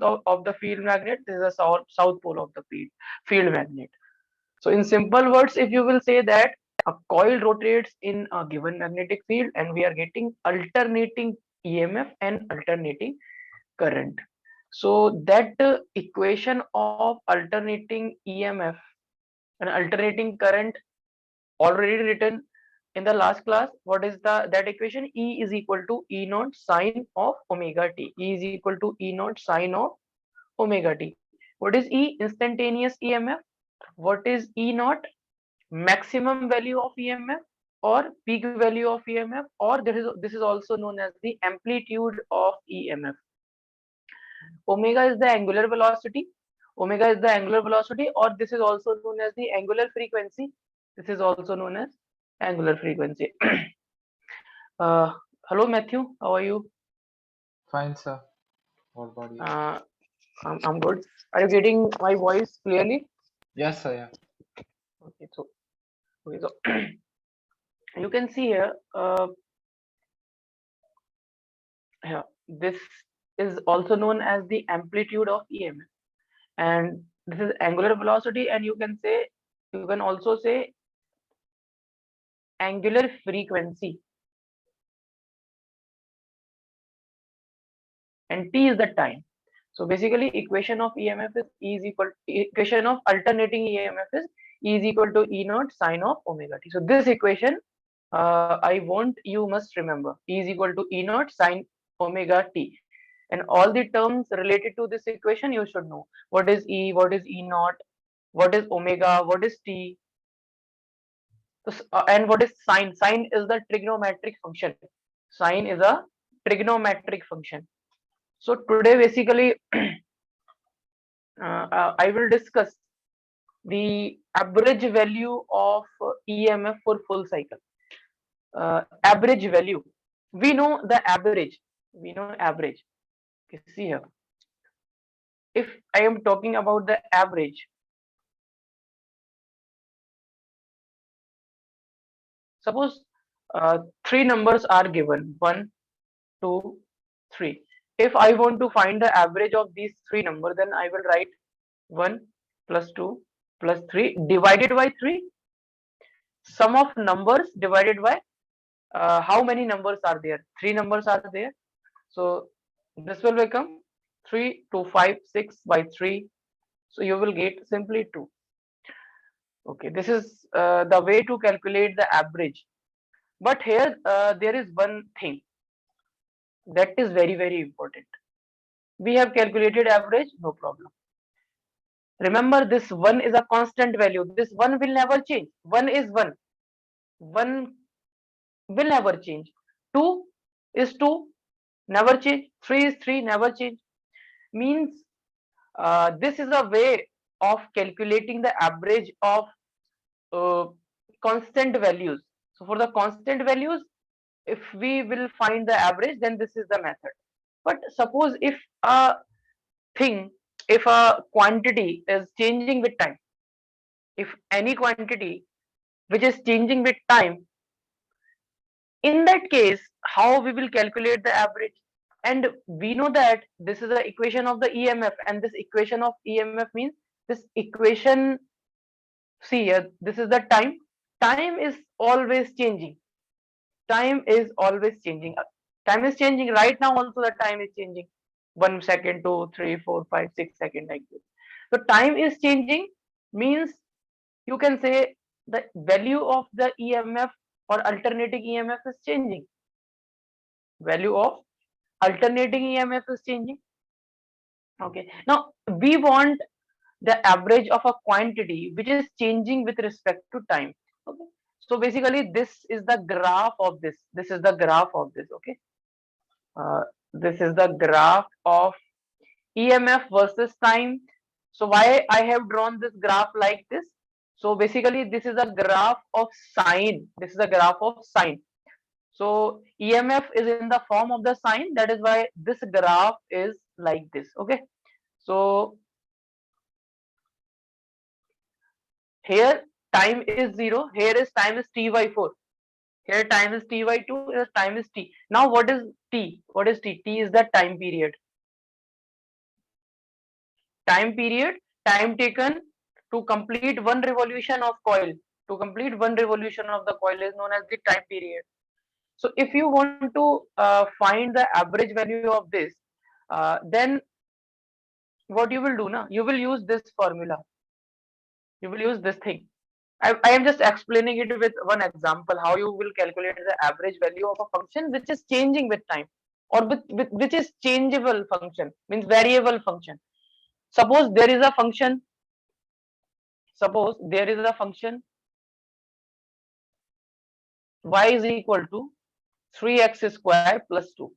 of the field magnet, this is the south pole of the field magnet. So in simple words, if you will say that a coil rotates in a given magnetic field and we are getting alternating EMF and alternating current. So that equation of alternating EMF and alternating current already written in the last class. What is that equation? E is equal to E naught sine of omega t. E is equal to E naught sine of omega t. What is E? Instantaneous EMF. What is E naught? Maximum value of EMF or peak value of EMF, or this is also known as the amplitude of EMF. Omega is the angular velocity. Omega is the angular velocity, or this is also known as the angular frequency. This is also known as angular frequency. uh, Hello Matthew, how are you? Fine, sir. What about you? uh, I'm good. Are you getting my voice clearly? Yes, sir. Yeah. Okay, so you can see here, yeah, this is also known as the amplitude of EMF, and this is angular velocity, and you can also say angular frequency, and T is the time. So basically, equation of EMF is equation of alternating EMF is E is equal to E naught sine of omega t. So this equation, I want you must remember, E is equal to E naught sine omega t, and all the terms related to this equation you should know. What is E? What is E naught? What is omega? What is t? So, and what is sine? Sine is the trigonometric function. Sine is a trigonometric function. So today basically I will discuss the average value of EMF for full cycle. Average value. We know the average. We know average. Okay, see here. If I am talking about the average, suppose three numbers are given, 1, 2, 3. If I want to find the average of these three numbers, then I will write 1 plus 2 plus 3 divided by 3. Sum of numbers divided by how many numbers are there? Three numbers are there. So this will become 3 to 5, 6 by 3. So you will get simply 2. Okay, this is the way to calculate the average. But here there is one thing that is very, very important. We have calculated average, no problem. Remember, this 1 is a constant value. This 1 will never change. 1 is 1. 1 will never change. 2 is 2, never change. 3 is 3, never change. Means this is a way of calculating the average of uh, constant values. So for the constant values, if we will find the average, then this is the method. But suppose if a thing, if a quantity is changing with time, if any quantity which is changing with time, in that case, how we will calculate the average? And we know that this is the equation of the EMF, and this equation of EMF means this equation. See here, this is the time. Time is always changing. Time is always changing. Time is changing right now. Also, the time is changing. 1 second, 2, 3, 4, 5, 6 seconds like this. So time is changing means you can say the value of the EMF or alternating EMF is changing. Value of alternating EMF is changing. Okay. Now we want the average of a quantity which is changing with respect to time. Okay. So basically, this is the graph of this. This is the graph of this. Okay. Uh, this is the graph of EMF versus time. So why I have drawn this graph like this? So basically, this is a graph of sine. This is a graph of sine. So EMF is in the form of the sine. That is why this graph is like this. Okay. So here time is 0. Here is time is t by 4. Here time is t by 2. Here time is t. Now what is t? What is t? T is the time period. time period, time taken to complete one revolution of coil. To complete one revolution of the coil is known as the time period. So if you want to find the average value of this, then what you will do now? You will use this formula. You will use this thing. I am just explaining it with one example how you will calculate the average value of a function which is changing with time, or with which is changeable function, means variable function. Suppose there is a function. Suppose there is a function y is equal to 3x square plus 2.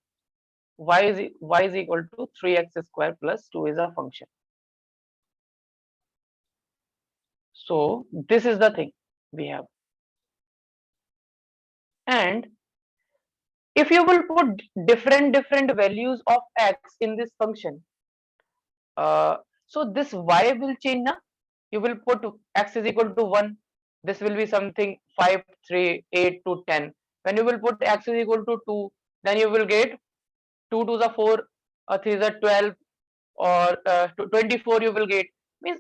Y is equal to 3x square plus 2 is a function. So this is the thing we have. And if you will put different values of x in this function, so this y will change now. You will put x is equal to 1. This will be something 5, 3, 8 to 10. When you will put x is equal to 2, then you will get 2 to the 4, 3 is a 12, or 24 you will get. Means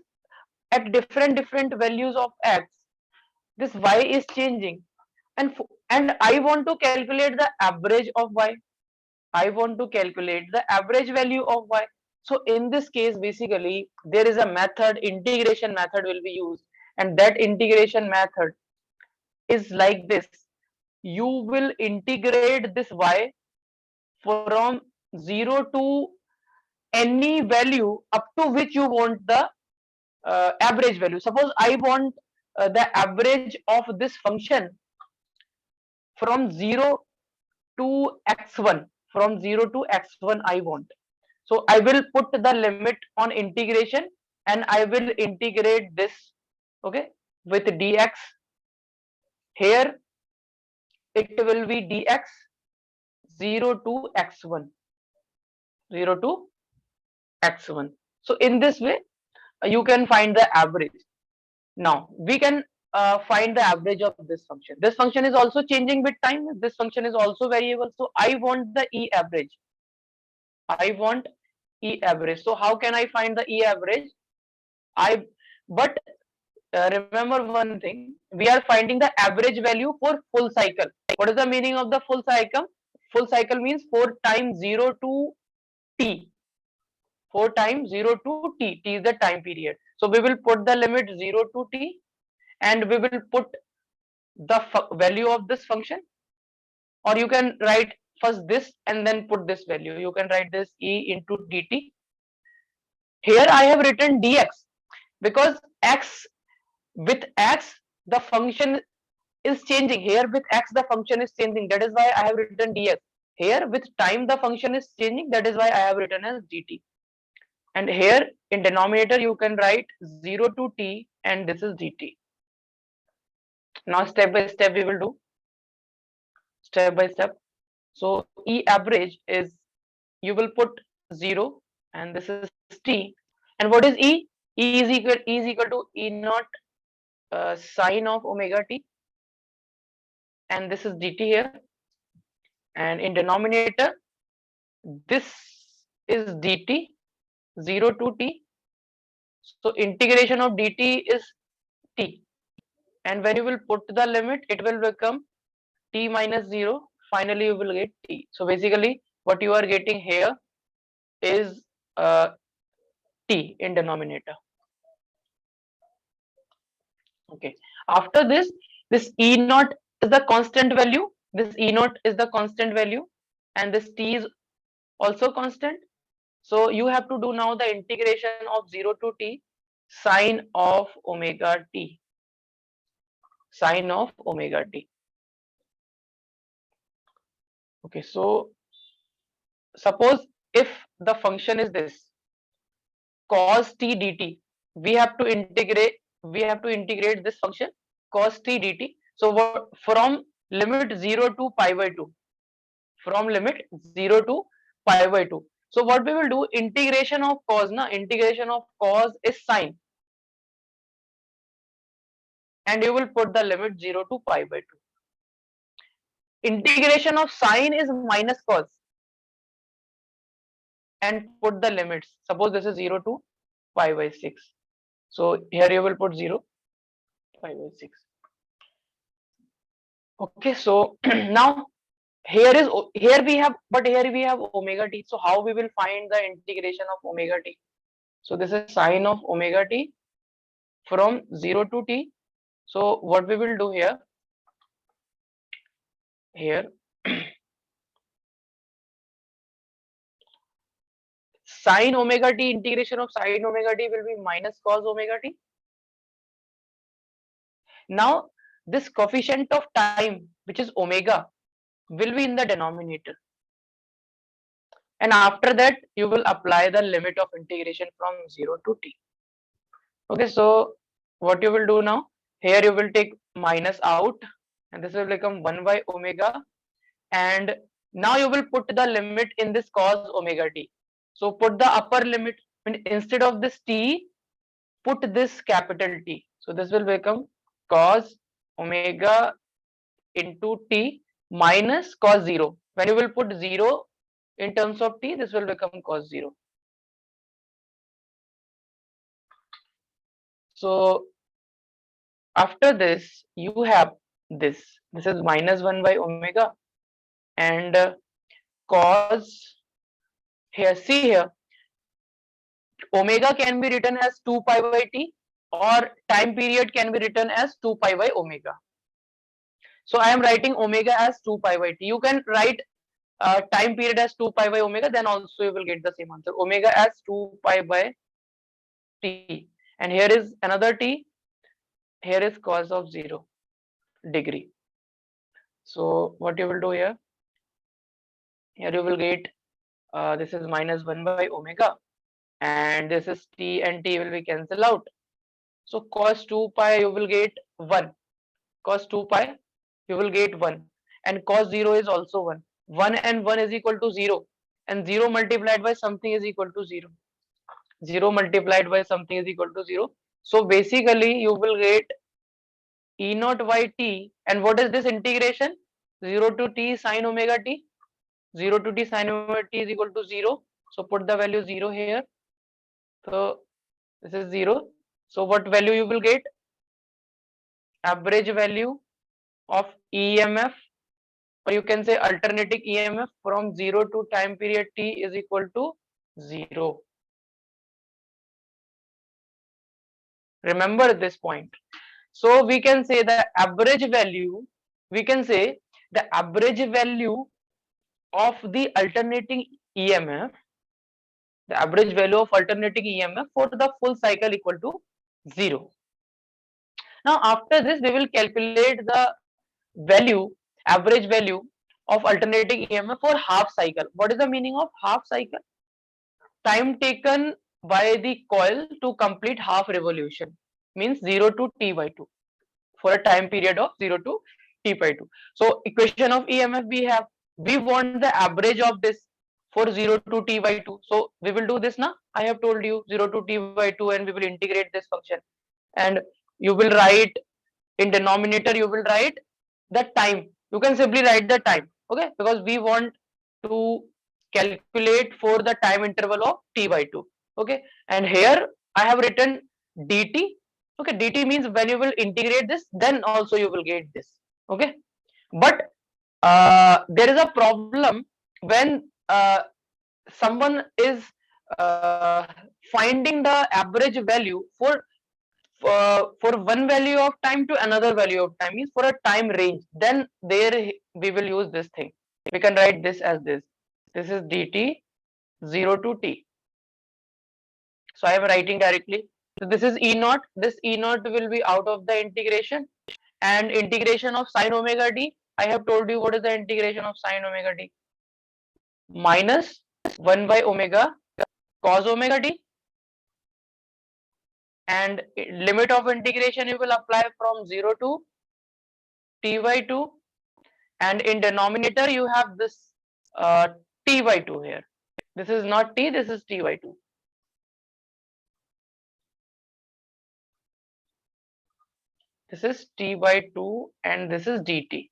at different values of x, this y is changing. And I want to calculate the average of y. I want to calculate the average value of y. So in this case, basically, there is a method, integration method will be used. And that integration method is like this. You will integrate this y from 0 to any value up to which you want the average value. Suppose I want the average of this function from 0 to x1. From 0 to x1 I want. So I will put the limit on integration, and I will integrate this, okay, with dx. Here it will be dx 0 to x1. 0 to x1. So in this way, you can find the average. Now we can find the average of this function. This function is also changing with time. This function is also variable. So I want the e average. I want e average. So how can I find the e average? But remember one thing, we are finding the average value for full cycle. What is the meaning of the full cycle? Full cycle means 4 times 0 to t. 4 times 0 to t. T is the time period. So we will put the limit 0 to t, and we will put the value of this function, or you can write first this and then put this value. You can write this e into dt. Here I have written dx because with x the function is changing. Here with x the function is changing, that is why I have written dx. Here with time the function is changing, that is why I have written as dt. And here in denominator you can write 0 to t, and this is dt. Now step by step we will do, step by step. So e average is, you will put 0, and this is t. And what is e? E is equal to e naught sine of omega t, and this is dt here. And in denominator, this is dt 0 to t. So integration of dt is t, and when you will put the limit, it will become t minus 0. Finally you will get t. So basically what you are getting here is t in denominator. Okay, after this e naught is the constant value. This e naught is the constant value, and this t is also constant. So you have to do now the integration of 0 to t sine of omega t. Sine of omega t. Okay, so suppose if the function is this cos t dt, we have to integrate this function cos t dt. So what, from limit 0 to pi by 2, from limit 0 to pi by 2. So what we will do, integration of cos, integration of cos is sine, and you will put the limit 0 to pi by 2. Integration of sine is minus cos, and put the limits. Suppose this is 0 to pi by 6. So here you will put 0, pi by 6. Okay, so now here we have, but here we have omega t. So how we will find the integration of omega t? So this is sine of omega t from 0 to t. So what we will do here sine omega t, integration of sine omega t will be minus cos omega t. Now this coefficient of time, which is omega, will be in the denominator, and after that you will apply the limit of integration from 0 to t. Okay, so what you will do now, here you will take minus out, and this will become 1 by omega, and now you will put the limit in this cos omega t. So put the upper limit, instead of this t, put this capital T. So this will become cos omega into t minus cos 0. When you will put 0 in terms of t, this will become cos 0. So after this, you have this. This is minus 1 by omega, and cos, here, see here, omega can be written as 2 pi by t, or time period can be written as 2 pi by omega. So I am writing omega as 2 pi by t. You can write time period as 2 pi by omega, then also you will get the same answer. Omega as 2 pi by t, and here is another t, here is cos of 0 degree. So what you will do here you will get this is minus 1 by omega, and this is t, and t will be cancelled out. So cos 2 pi you will get 1, cos 2 pi you will get 1, and cos 0 is also 1. 1 and 1 is equal to 0, and 0 multiplied by something is equal to 0. 0 multiplied by something is equal to 0. So basically you will get E naught by t, and what is this integration? 0 to t sine omega t. 0 to t sine omega t is equal to 0. So put the value 0 here. So this is 0. So what value you will get? Average value of EMF, or you can say alternating EMF from 0 to time period t is equal to 0. Remember this point. So we can say the average value, we can say the average value of the alternating EMF, the average value of alternating EMF for the full cycle equal to 0. Now after this we will calculate the value, average value of alternating EMF for half cycle. What is the meaning of half cycle? Time taken by the coil to complete half revolution, means 0 to t by 2, for a time period of 0 to t by 2. So equation of EMF we have, we want the average of this for 0 to t by 2. So we will do this now. I have told you 0 to t by 2, and we will integrate this function, and you will write in denominator, you will write the time. You can simply write the time, okay, because we want to calculate for the time interval of t by 2. Okay, and here I have written dt. Okay, dt means when you will integrate this, then also you will get this. Okay, but there is a problem when someone is finding the average value for one value of time to another value of time, means for a time range, then there we will use this thing. We can write this as this. This is dt 0 to t. So I am writing directly. So this is E naught. This E naught will be out of the integration, and integration of sine omega t. I have told you what is the integration of sine omega t. Minus 1 by omega cos omega t, and limit of integration you will apply from 0 to t by 2, and in denominator you have this t by 2 here. This is not t, this is t by 2. This is t by 2, and this is dt.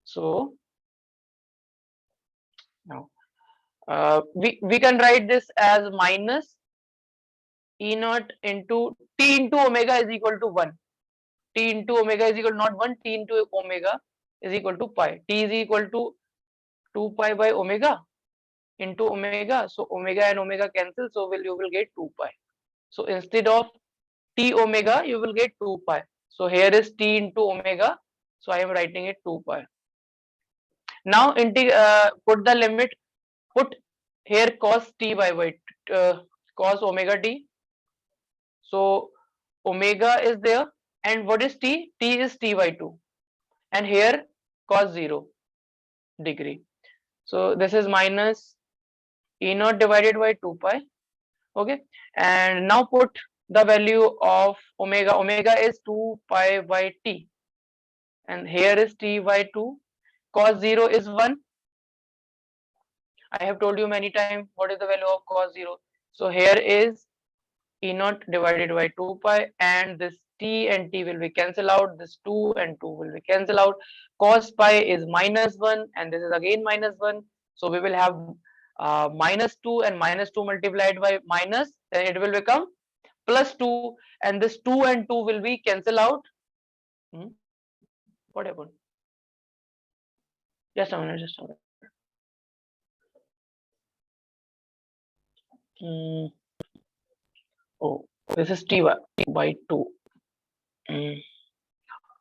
So now we can write this as minus E naught into T into omega is equal to 1. T into omega is equal to not 1, T into omega is equal to pi. T is equal to 2 pi by omega into omega. So omega and omega cancel, so you will get 2 pi. So instead of T omega, you will get 2 pi. So here is T into omega. So I am writing it 2 pi. Now put the limit, put here cos T by cos omega T. So omega is there, and what is T? T is T by 2, and here cos 0 degree. So this is minus E naught divided by 2 pi. Okay, and now put the value of omega. Omega is 2 pi by T, and here is T by 2. Cos 0 is 1. I have told you many times what is the value of cos 0. So here is E naught divided by 2 pi, and this T and T will be cancel out. This 2 and 2 will be cancel out. Cos pi is minus 1, and this is again minus 1. So we will have minus 2 and minus 2 multiplied by minus, then it will become plus 2, and this 2 and 2 will be cancel out. What happened? Just a minute, just a minute. Oh, this is T by 2.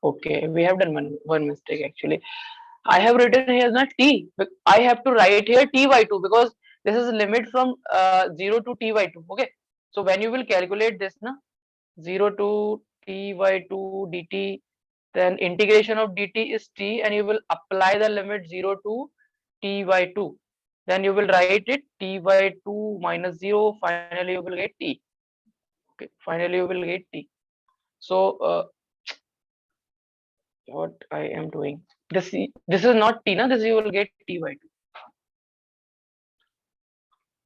Okay, we have done one mistake actually. I have written here not T. I have to write here T by 2 because this is limit from 0 to T by 2. Okay. So when you will calculate this, na, 0 to T by 2 dt, then integration of dt is T, and you will apply the limit 0 to T by 2. Then you will write it T by 2 minus 0. Finally, you will get T. Okay. Finally, you will get T. So what I am doing. This is not T, na, this you will get T by 2.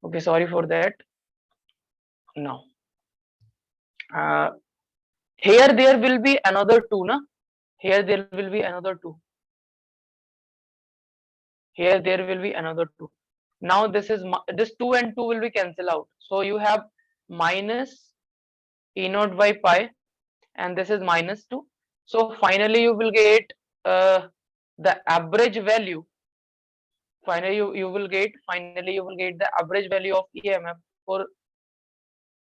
Okay, sorry for that. Now, here there will be another 2, na? Here there will be another 2. Here there will be another 2. Now this 2 and 2 will be cancel out. So you have minus E naught by pi, and this is minus 2. So finally you will get the average value. Finally you will get the average value of EMF for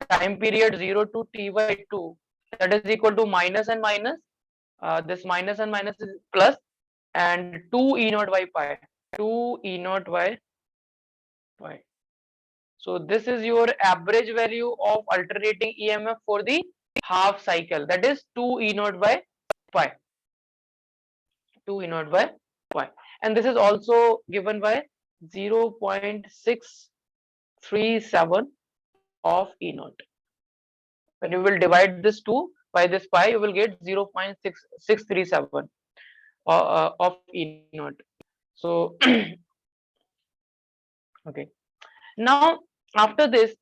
time period 0 to T by 2, that is equal to minus and minus. This minus and minus is plus, and 2 E naught by pi. 2 E naught by pi. So this is your average value of alternating EMF for the half cycle. That is 2 E naught by pi. 2 E naught by pi. And this is also given by 0.637 of E naught. When you will divide this 2 by this pi, you will get 0.637 of E naught. So okay. Now after this,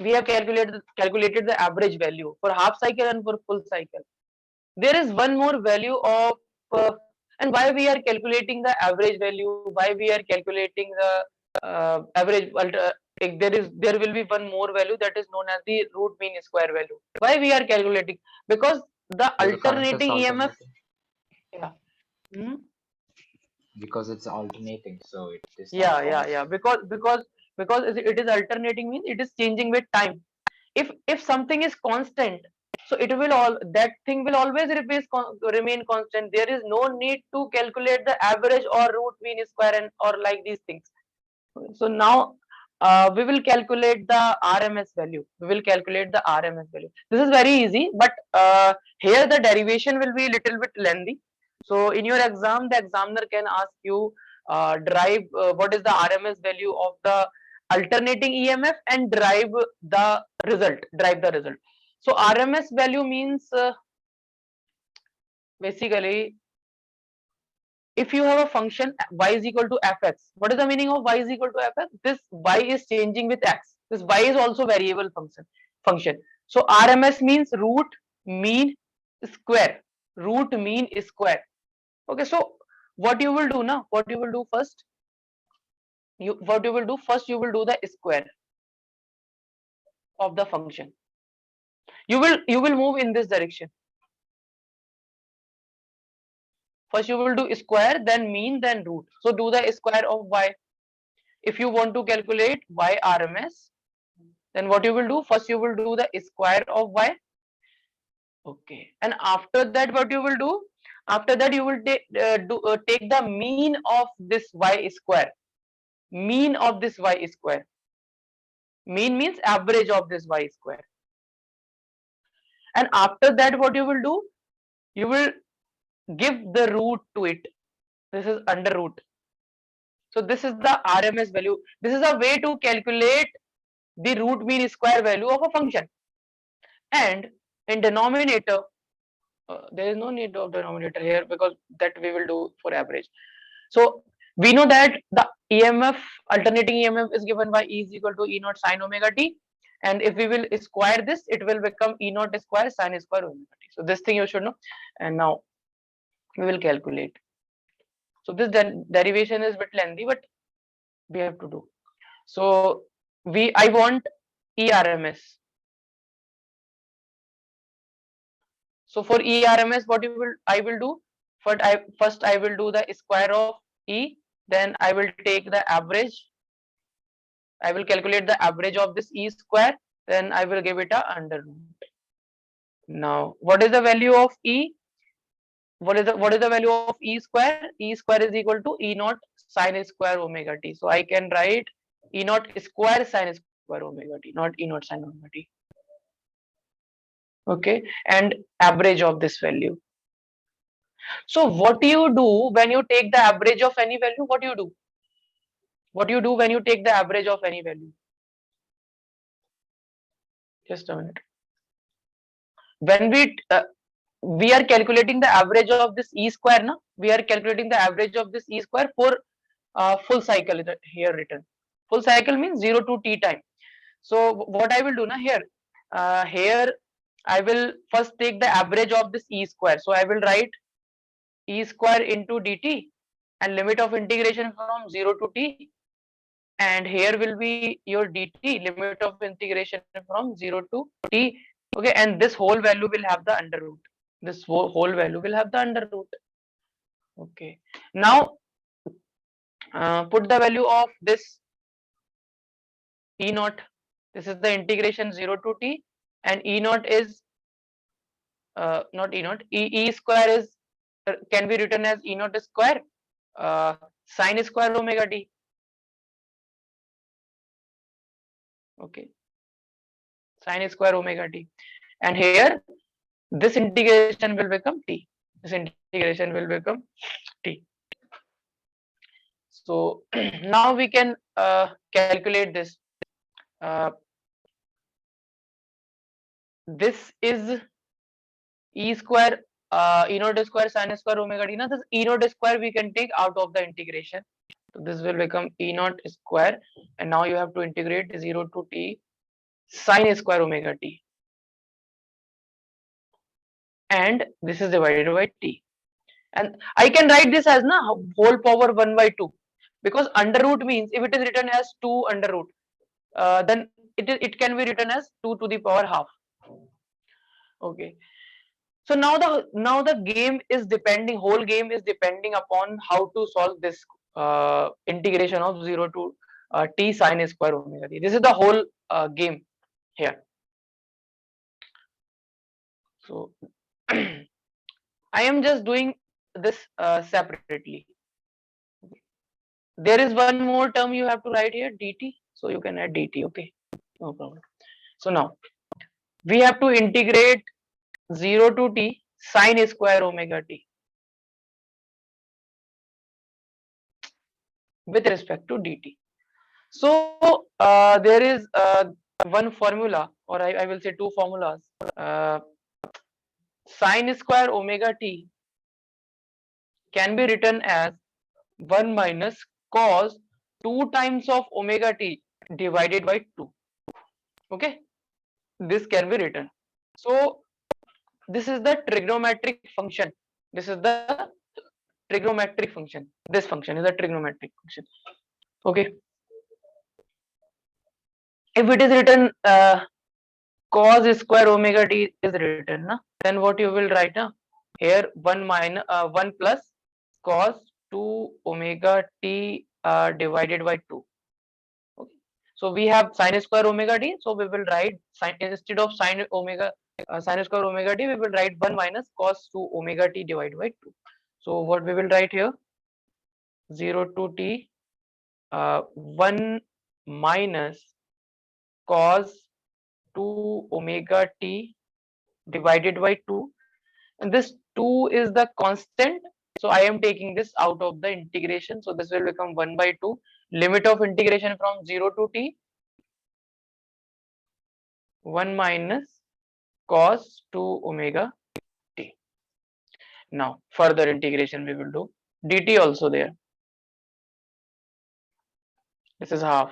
we have calculated the average value for half cycle and for full cycle. There is one more value of and why we are calculating the average value, why we are calculating the average there will be one more value that is known as the root mean square value. Why we are calculating? Because the The current is alternating EMF. alternating. Yeah. Hmm? Because it's alternating, so it is not Yeah. constant. Because it is alternating means it is changing with time. If something is constant, so it will that thing will always remain constant. There is no need to calculate the average or root mean square and or like these things. So now we will calculate the RMS value. This is very easy, but here the derivation will be little bit lengthy. So in your exam, the examiner can ask you derive what is the RMS value of the alternating EMF and derive the result. So RMS value means basically if you have a function y is equal to fx, what is the meaning of y is equal to fx? This y is changing with x. This y is also variable function. So RMS means root mean square. Okay, so what you will do now? What you will do first? First you will do the square. of the function. You will move in this direction. First you will do square, then mean, then root. So do the square of y. If you want to calculate y RMS, then what you will do? First you will do the square of y. Okay, and after that what you will do? After that you will take the mean of this y square. Mean of this y square. Mean means average of this y square. And after that what you will do? You will give the root to it. This is under root. So this is the RMS value. This is a way to calculate the root mean square value of a function. And in denominator, there is no need of denominator here because that we will do for average. So we know that the EMF, alternating EMF is given by E is equal to E naught sine omega t. And if we will square this, it will become E naught square sine square omega t. So this thing you should know. And now we will calculate. So this derivation is a bit lengthy, but we have to do. So I want ERMS. So for ERMS, what I will do? First I will do the square of E. Then I will take the average. I will calculate the average of this E square. Then I will give it a under root. Now, what is the value of E? What is the value of E square? E square is equal to E naught sine square omega t. So I can write E naught square sine square omega t, not E naught sine omega t. Okay, and average of this value. So what do you do when you take the average of any value? What do you do? What do you do when you take the average of any value? Just a minute. When we are calculating the average of this E square, na? We are calculating the average of this E square for full cycle here written. Full cycle means 0 to t time. So what I will do now here, here I will first take the average of this E square. So I will write E square into dt and limit of integration from 0 to t. And here will be your dt, limit of integration from 0 to t. Okay, and this whole value will have the under root. This whole value will have the under root. Okay, now put the value of this E naught. This is the integration 0 to t, and E naught is not E naught. E square is can be written as E naught square sine square omega t. Okay, sine square omega t, and here this integration will become t. This integration will become t. So now we can calculate this. This is E square E naught square sine square omega t. Now this E naught square we can take out of the integration. So this will become E naught square, and now you have to integrate 0 to t sine square omega t. And this is divided by t. And I can write this as na whole power 1 by 2, because under root means if it is written as 2 under root, then it can be written as 2 to the power half. Okay. So now the game is depending, whole game is depending upon how to solve this integration of 0 to t sine square omega t. This is the whole game here. So I am just doing this separately. There is one more term you have to write here, dt. So you can add dt. Okay, no problem. So now we have to integrate 0 to t sine square omega t with respect to dt. So there is one formula, or I will say two formulas. Sine square omega t can be written as 1 minus cos 2 times of omega t divided by 2. Okay, this can be written. So this is the trigonometric function. This is the trigonometric function. This function is a trigonometric function. Okay, if it is written cos square omega t is written, na? Then what you will write, na? Here 1 plus cos 2 omega t divided by 2. Okay. So we have sin square omega t. So we will write sin, instead of sin square omega t, we will write 1 minus cos 2 omega t divided by 2. So what we will write here, 0 to t, 1 minus cos 2 omega t divided by 2, and this 2 is the constant, so I am taking this out of the integration, so this will become 1 by 2. Limit of integration from 0 to t, 1 minus cos 2 omega t. Now further integration we will do, dt also there, this is half.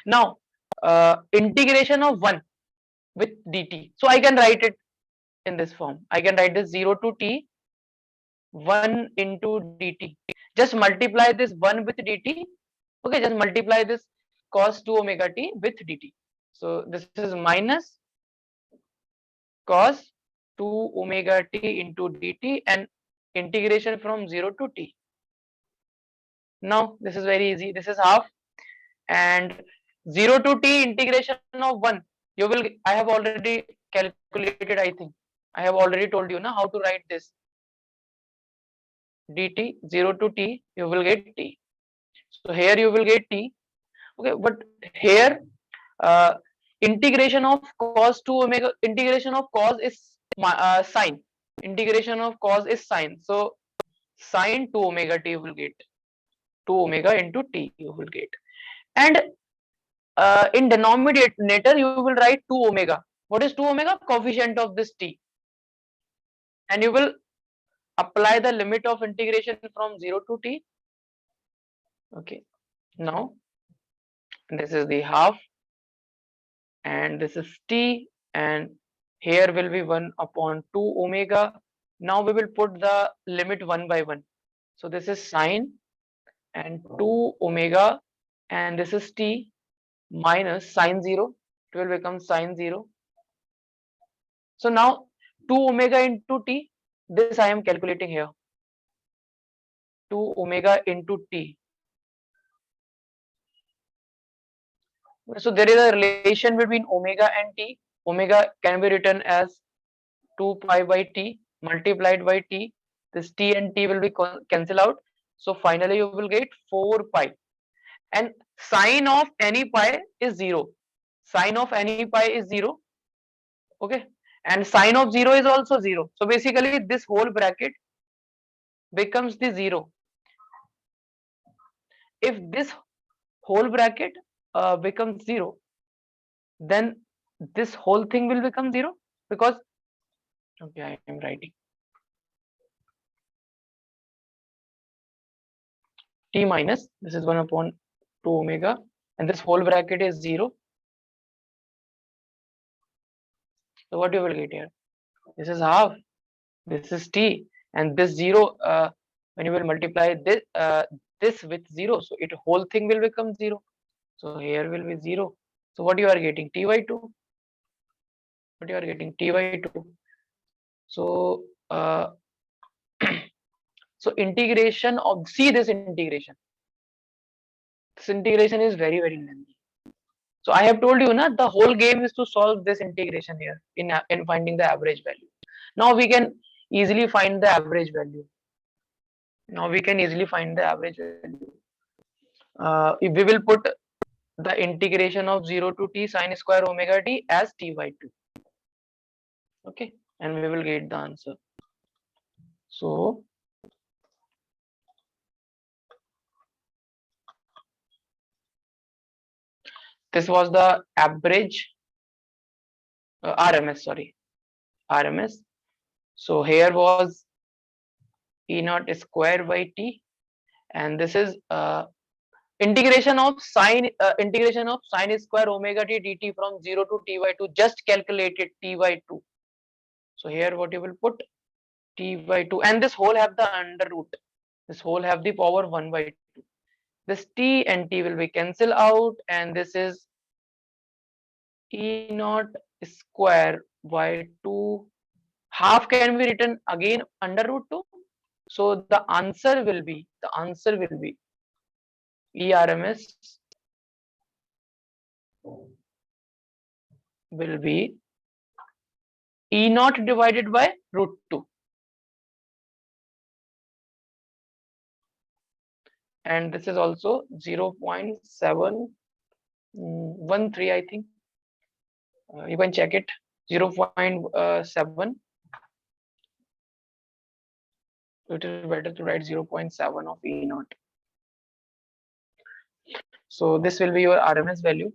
Now integration of 1 with dt, so I can write it in this form. I can write this 0 to t 1 into dt. Just multiply this 1 with dt. Okay, just multiply this cos 2 omega t with dt. So this is minus cos 2 omega t into dt and integration from 0 to t. Now this is very easy. This is half, and 0 to t integration of 1. You will, I have already calculated, I think. I have already told you now how to write this. Dt 0 to t, you will get t. So here you will get t. Okay, but here uh, integration of cos 2 omega, integration of cos is sine. Integration of cos is sine. So sine 2 omega t you will get. 2 omega into t you will get. And in denominator you will write 2 omega. What is 2 omega? Coefficient of this t. And you will apply the limit of integration from 0 to t. Okay. Now this is the half, and this is t, and here will be 1 upon 2 omega. Now we will put the limit 1 by 1. So this is sine and 2 omega, and this is t minus sine 0. It will become sine 0. So now 2 omega into t, this I am calculating here. 2 omega into t. So there is a relation between omega and t. Omega can be written as 2 pi by t multiplied by t. This t and t will be cancel out. So finally you will get 4 pi. And sine of any pi is 0. Sine of any pi is 0. Okay. And sine of 0 is also 0. So basically this whole bracket becomes the 0. If this whole bracket becomes 0, then this whole thing will become 0, because okay, I am writing t minus, this is 1 upon 2 omega, and this whole bracket is 0. So what you will get here? This is half, this is t, and this 0, when you will multiply this with 0, so it whole thing will become 0. So here will be 0. So what you are getting? T by 2. What you are getting? T by 2. So so integration of, see this integration. This integration is very lengthy. So I have told you na, the whole game is to solve this integration here in finding the average value. Now we can easily find the average value. Now we can easily find the average value. If we will put the integration of 0 to t sine square omega t as t by 2. Okay, and we will get the answer. So this was the average RMS, sorry, RMS. So here was E naught square by t, and this is integration of sine square omega t dt from 0 to t by 2. Just calculated t by 2. So here what you will put, t by 2, and this whole have the under root. This whole have the power 1 by 2. This t and t will be cancel out, and this is E naught square by 2 half can be written again under root 2. So the answer will be ERMS will be E naught divided by root 2, and this is also 0.713, I think. You can check it. 0.7. It is better to write 0.7 of E naught. So this will be your RMS value.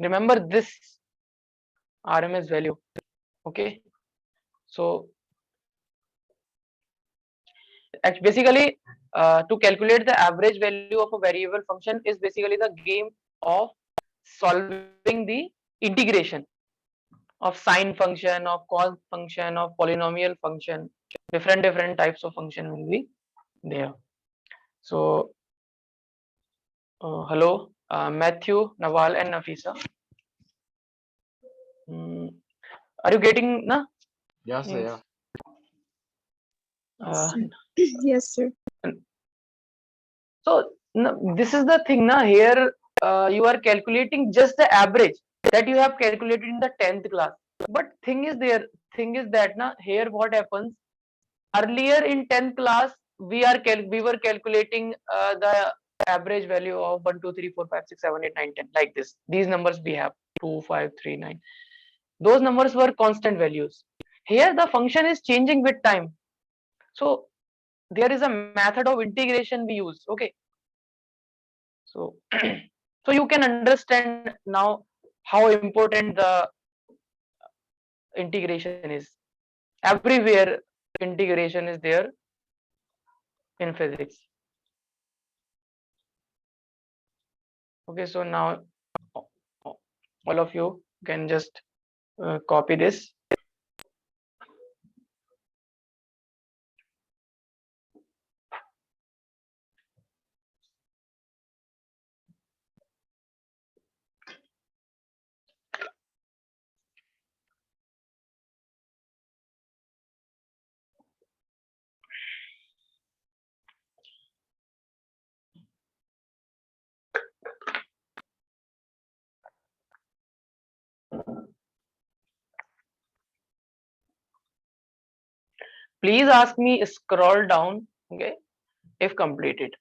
Remember this RMS value. Okay. So basically, to calculate the average value of a variable function is basically the game of solving the integration of sine function, of cos function, of polynomial function. Different types of function will be there. So hello, Matthew, Nawal, and Nafisa. Are you getting na? Yeah, sir. Means, Yeah. uh, Yes, sir. so this is the thing na. Here you are calculating just the average that you have calculated in the 10th class. But thing is that na, here what happens, earlier in 10th class we were calculating the average value of 1 2 3 4 5 6 7 8 9 10 like this. These numbers we have 2 5 3 9. Those numbers were constant values. Here the function is changing with time. So there is a method of integration we use. Okay. So so you can understand now how important the integration is. Everywhere integration is there in physics. Okay, so now all of you can just copy this. Please ask me, scroll down, okay, if completed.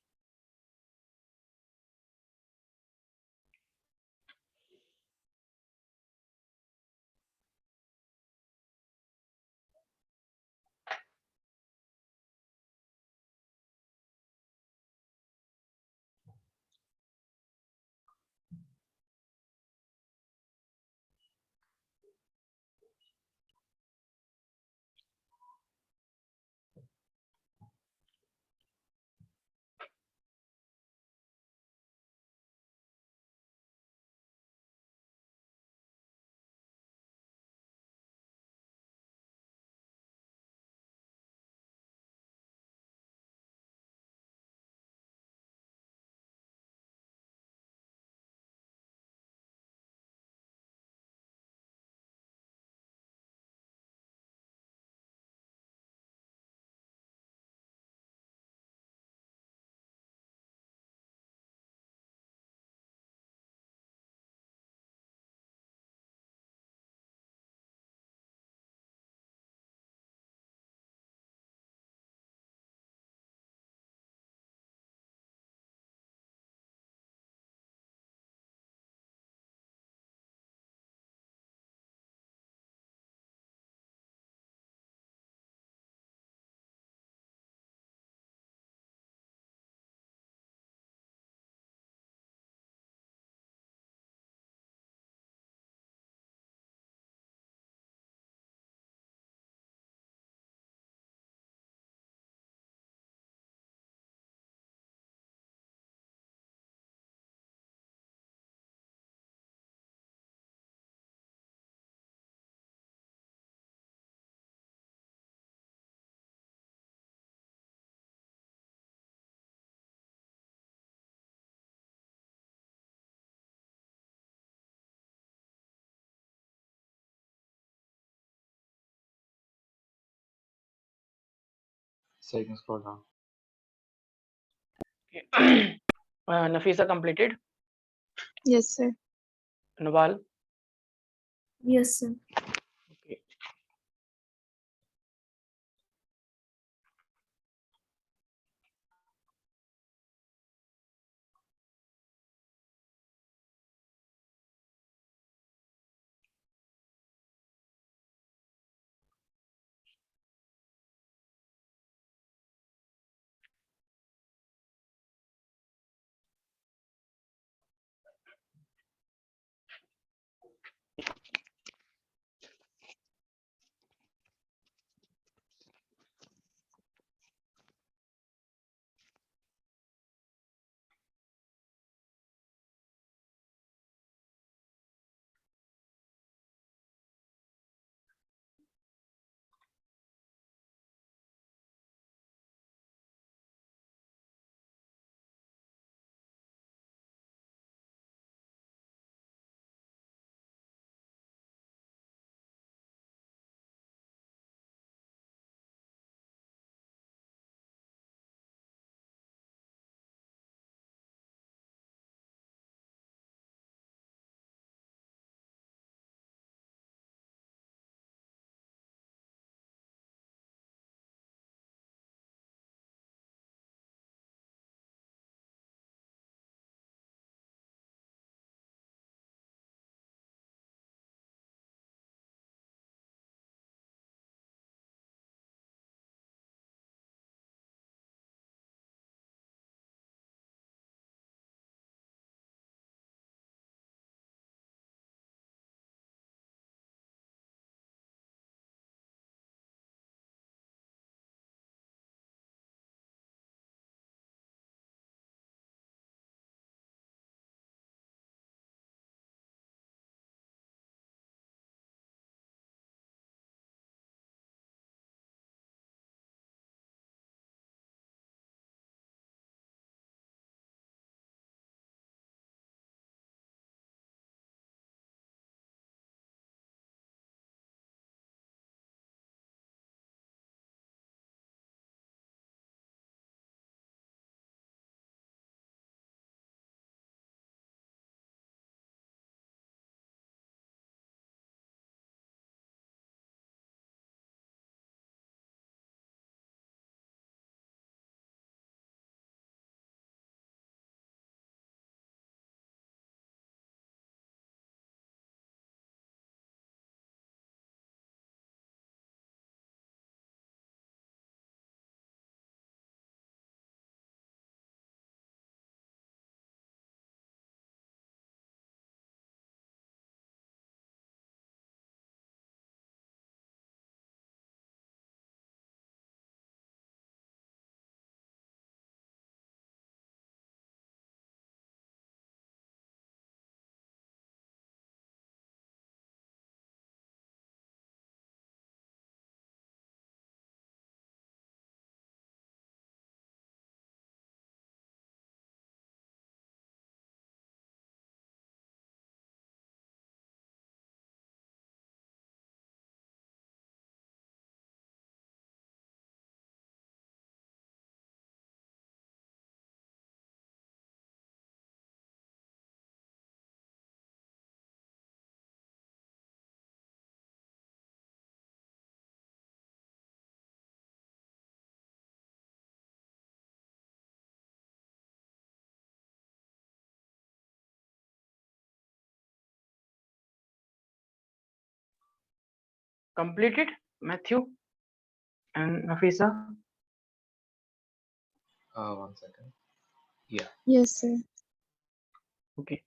So you can scroll down. Okay. Nafisa completed. Yes, sir. Nawal. Yes, sir. Okay. Completed, Matthew and Nafisa. 1 second. Yeah. Yes, sir. Okay.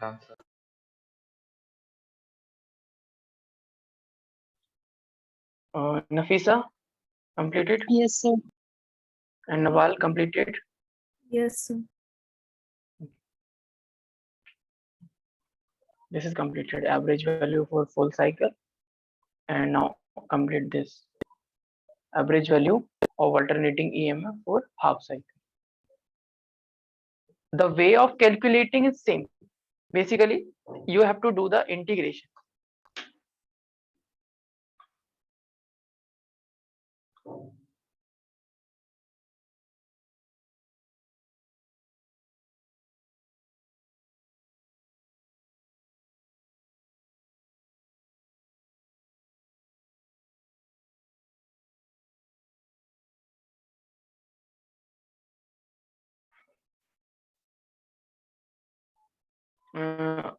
Done, sir. Nafisa completed Yes, sir. and Nawal completed. Yes, sir. This is completed average value for full cycle, and now complete this average value of alternating EMF for half cycle. The way of calculating is same. Basically, you have to do the integration.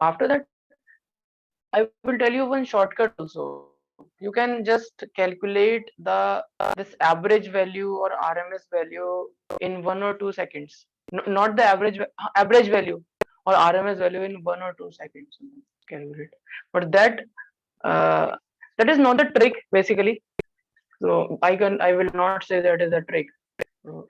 After that, I will tell you one shortcut also. You can just calculate this average value or RMS value in 1 or 2 seconds. Not the average value or RMS value in 1 or 2 seconds. Calculate, but that is not the trick basically. So I will not say that is a trick. So,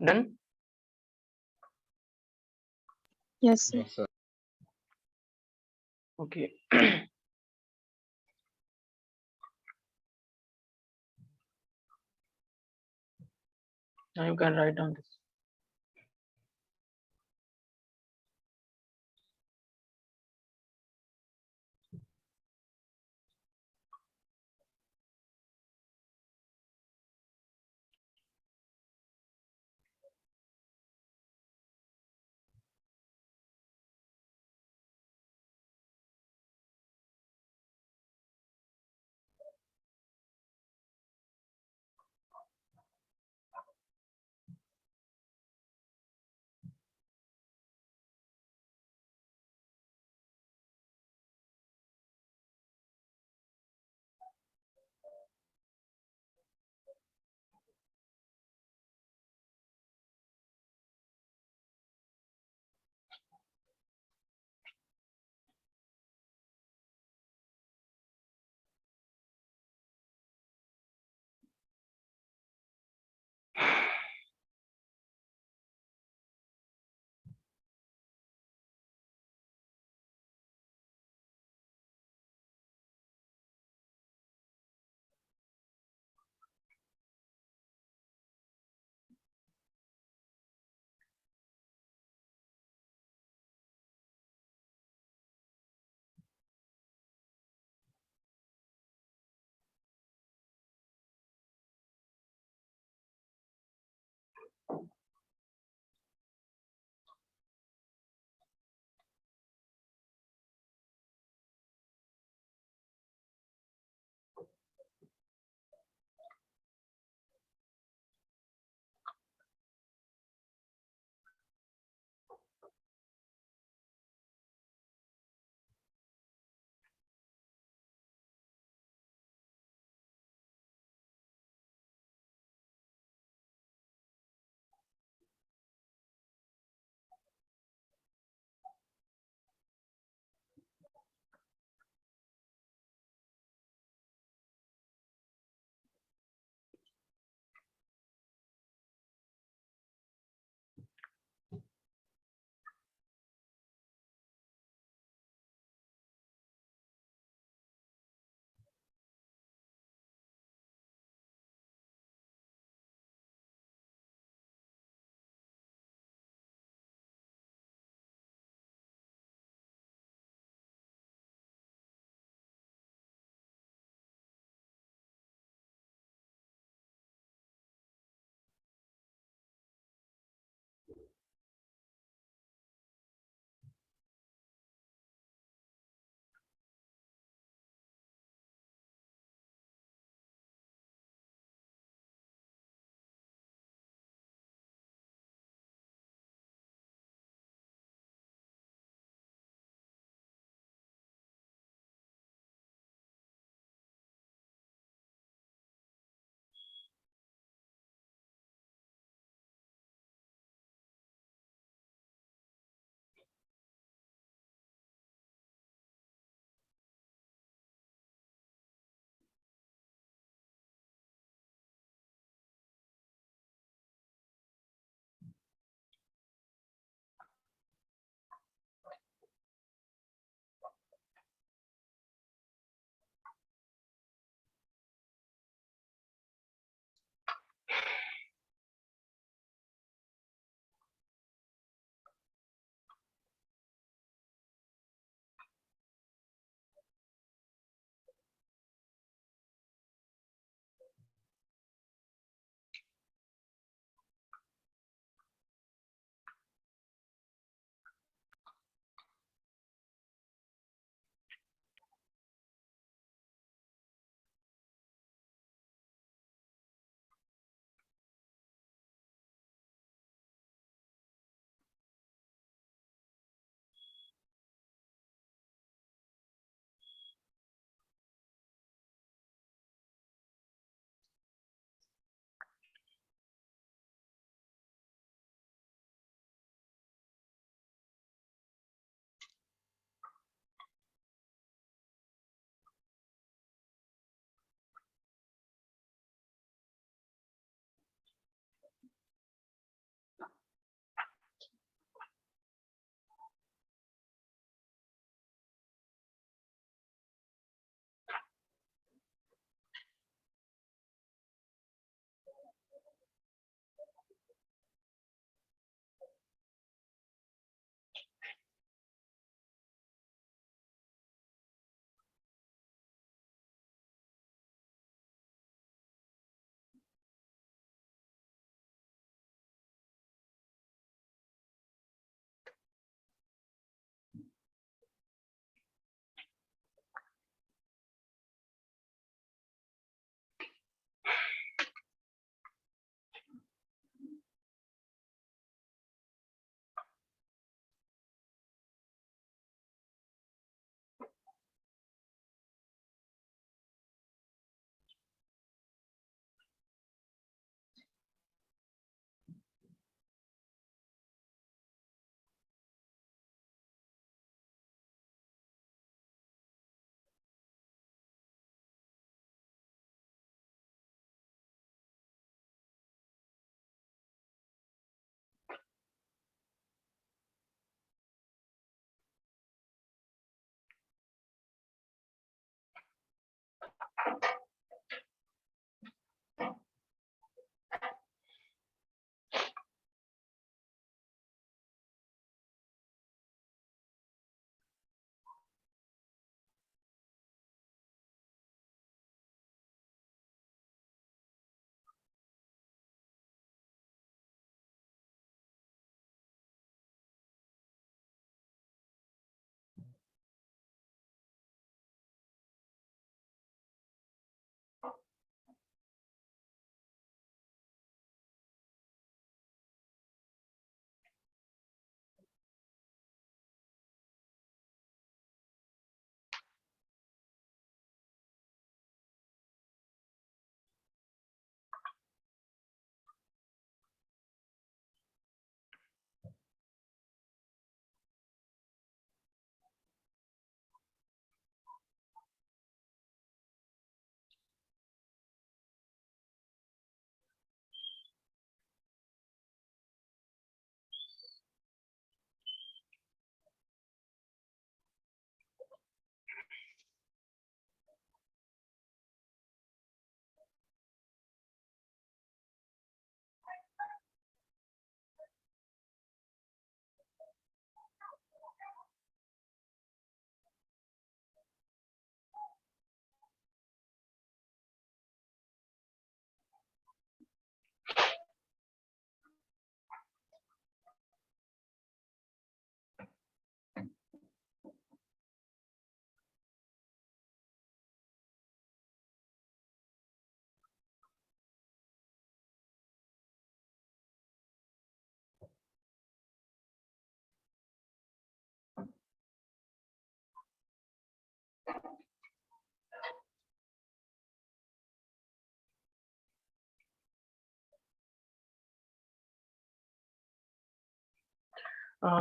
done. Yes, sir. Yes, sir. Okay. Now you can write down this.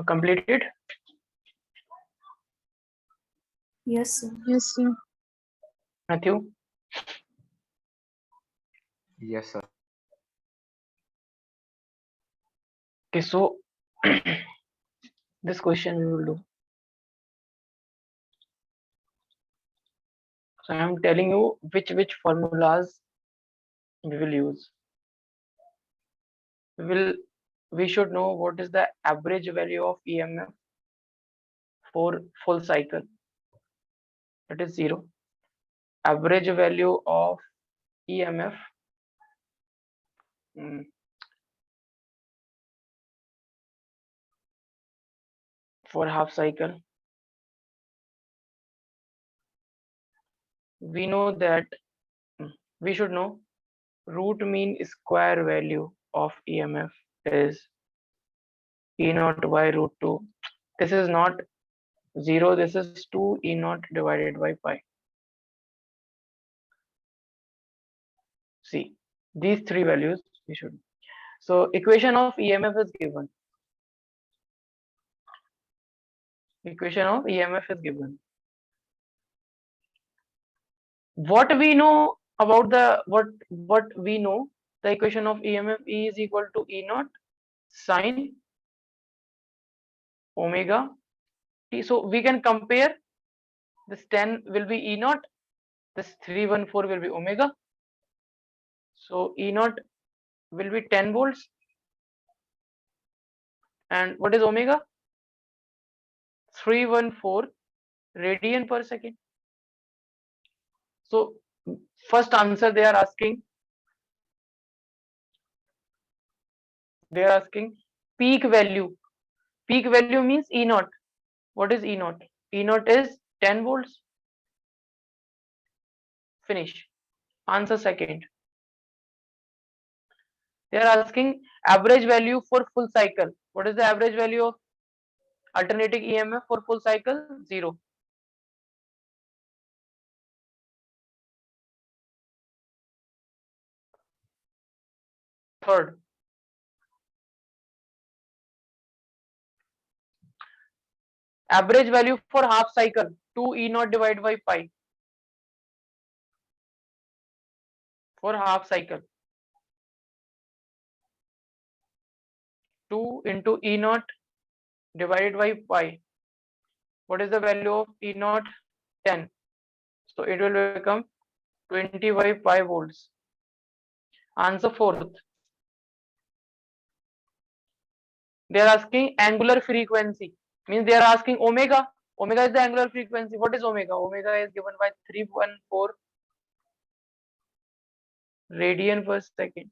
Completed. Yes, sir. Yes, sir. Matthew. Yes, sir. Okay, so this question we will do. So I am telling you which formulas we will use. We should know what is the average value of EMF for full cycle. That is 0. Average value of EMF for half cycle. We know that we should know root mean square value of EMF is E naught by root 2. This is not 0, this is 2 E naught divided by pi. See, these three values we should. So equation of EMF is given. Equation of EMF is given. What we know about the what we know, the equation of EMF E is equal to E naught sine omega t. So we can compare this 10 will be E naught, this 314 will be omega. So E naught will be 10 volts. And what is omega? 314 radian per second. So first answer they are asking peak value. Peak value means E naught. What is E naught? E naught is 10 volts. Finish. Answer second. They are asking average value for full cycle. What is the average value of alternating EMF for full cycle? 0. Third, average value for half cycle 2 E naught divided by pi for half cycle. 2 into E naught divided by pi. What is the value of E naught? 10. So it will become 20 by pi volts. Answer fourth. They are asking angular frequency. Means they are asking omega. Omega is the angular frequency. What is omega? Omega is given by 314 radian per second.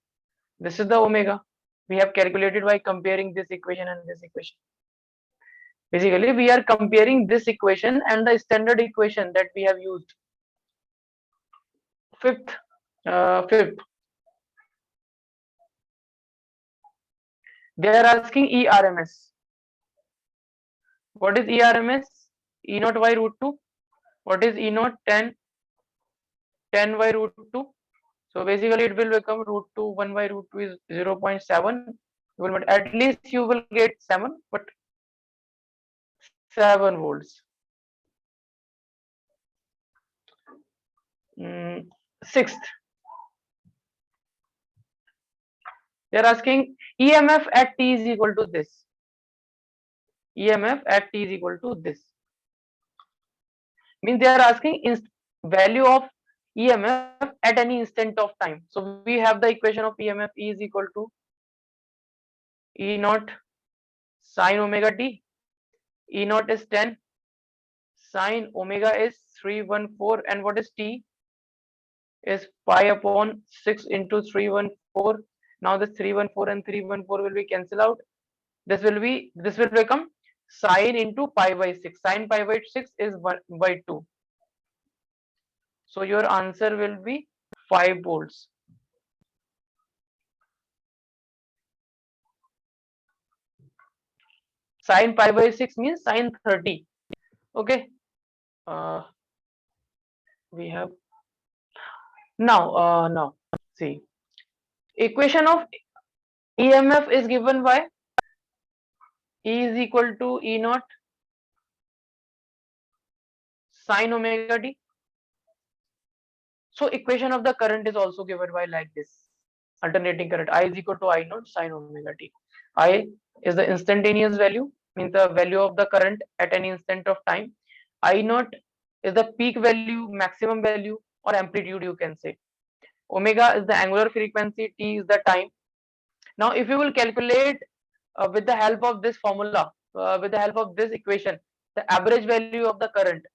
This is the omega. We have calculated by comparing this equation and this equation. Basically, we are comparing this equation and the standard equation that we have used. Fifth. They are asking ERMS. What is ERMS? E naught by root 2. What is E naught? 10 by root 2. So basically it will become root 2, 1 by root 2 is 0.7. At least you will get 7, but 7 volts. Sixth, they are asking EMF at T is equal to this. EMF at T is equal to this. Means they are asking value of EMF at any instant of time. So we have the equation of EMF E is equal to E naught sine omega t. E naught is 10, sine omega is 314, and what is T? Is pi upon 6 into 314. Now this 314 and 314 will be cancelled out. This will become sine into pi by 6. Sine pi by 6 is 1 by 2. So your answer will be 5 volts. Sine pi by 6 means sine 30. Okay. We have now see, equation of EMF is given by E is equal to E naught sine omega t. So equation of the current is also given by like this. Alternating current I is equal to I naught sine omega t. I is the instantaneous value, means the value of the current at any instant of time. I naught is the peak value, maximum value, or amplitude you can say. Omega is the angular frequency, T is the time. Now if you will calculate with the help of this formula, with the help of this equation, the average value of the current,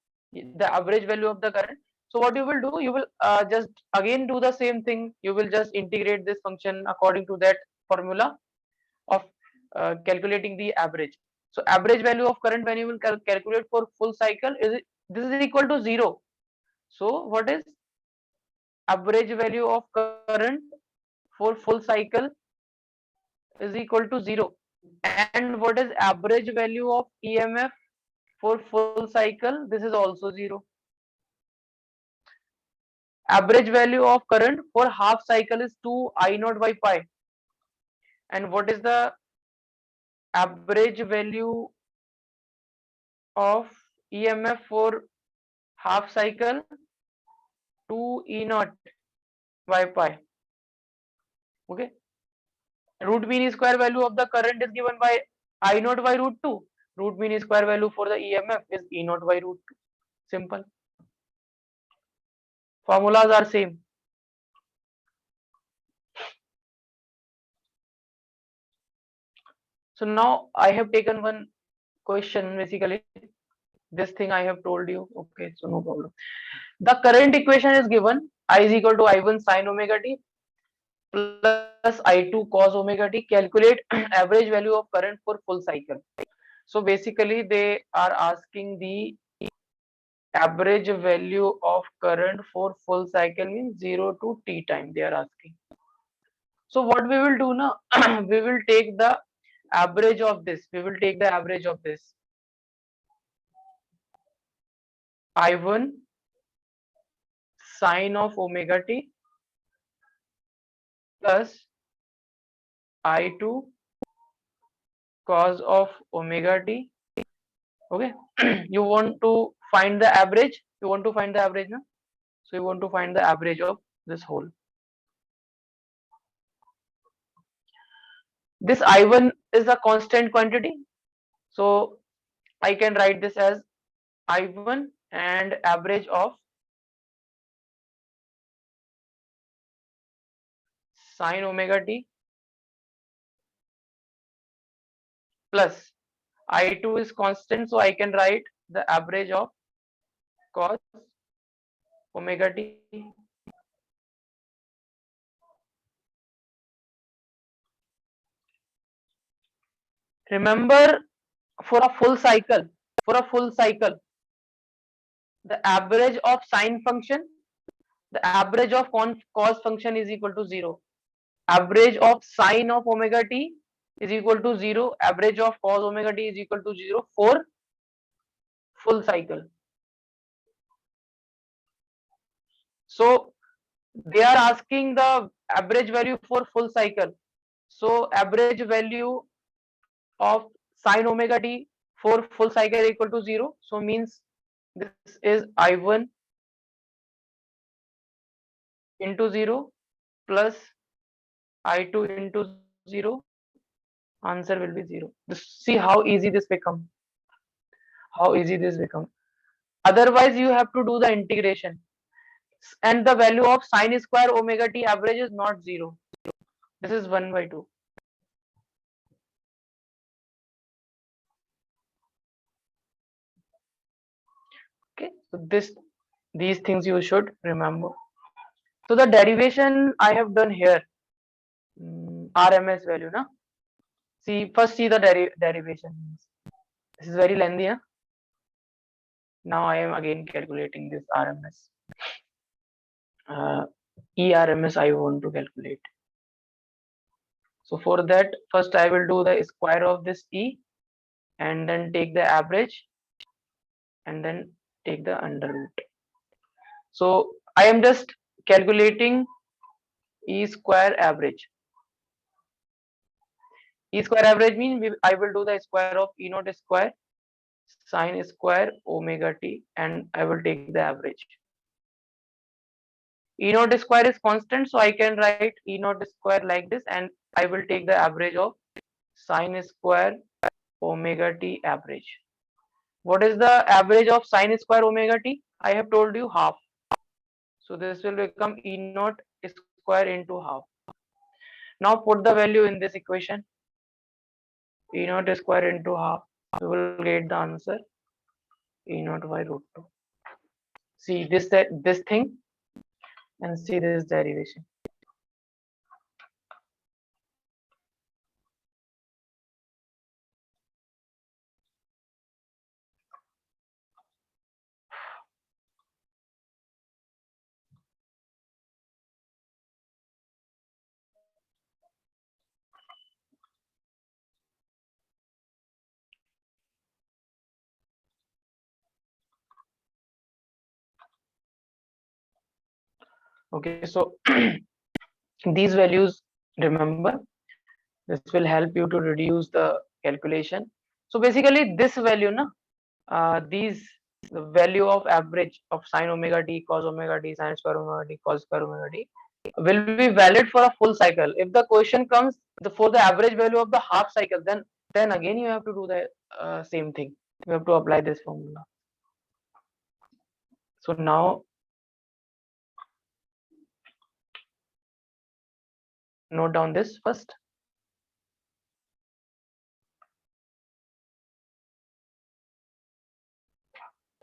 so what you will do, you will just again do the same thing. You will just integrate this function according to that formula of calculating the average. So average value of current when you will calculate for full cycle this is equal to 0. So what is average value of current for full cycle is equal to 0. And what is average value of EMF for full cycle? This is also 0. Average value of current for half cycle is 2 I naught by pi. And what is the average value of EMF for half cycle? 2 E naught by pi. Okay. Root mean square value of the current is given by I naught by root 2. Root mean square value for the EMF is E naught by root 2. Simple. Formulas are same. So now I have taken one question, basically this thing I have told you. Okay, so no problem. The current equation is given I is equal to I1 sin omega t plus I2 cos omega t. Calculate average value of current for full cycle. So basically they are asking the average value of current for full cycle means 0 to t time they are asking. So what we will do now, we will take the average of this. I1 sine of omega t plus I2 cos of omega t. Okay. You want to find the average? No? So you want to find the average of this whole. This I1 is a constant quantity. So I can write this as I1 and average of sine omega t plus I2 is constant, so I can write the average of cos omega t. Remember, for a full cycle, the average of sine function, the average of cos function is equal to 0. Average of sine of omega t is equal to 0. Average of cos omega t is equal to 0 for full cycle. So they are asking the average value for full cycle. So average value of sine omega t for full cycle equal to 0. So means this is I1 into 0 plus I2 into 0. Answer will be 0. Just see how easy this become. How easy this become. Otherwise, you have to do the integration. And the value of sine square omega t average is not 0. This is 1 by 2. Okay, so these things you should remember. So the derivation I have done here, RMS value, na? First see the derivation. This is very lengthy, huh? Now I am again calculating this RMS. ERMS I want to calculate. So for that, first I will do the square of this E and then take the average and then take the under root. So I am just calculating E square average. E square average means I will do the square of E naught square sine square omega t and I will take the average. E naught square is constant, so I can write E naught square like this and I will take the average of sine square omega t average. What is the average of sine square omega t? I have told you half. So this will become E naught square into half. Now put the value in this equation. E naught square into half. We will get the answer E naught by root 2. See this thing and see this derivation. Okay, so these values, remember, this will help you to reduce the calculation. So basically this value, these the value of average of sine omega t, cos omega t, sine square omega t, cos square omega t will be valid for a full cycle. If the question comes for the average value of the half cycle, then again you have to do the same thing. You have to apply this formula. So now note down this first.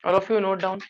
All of you note down.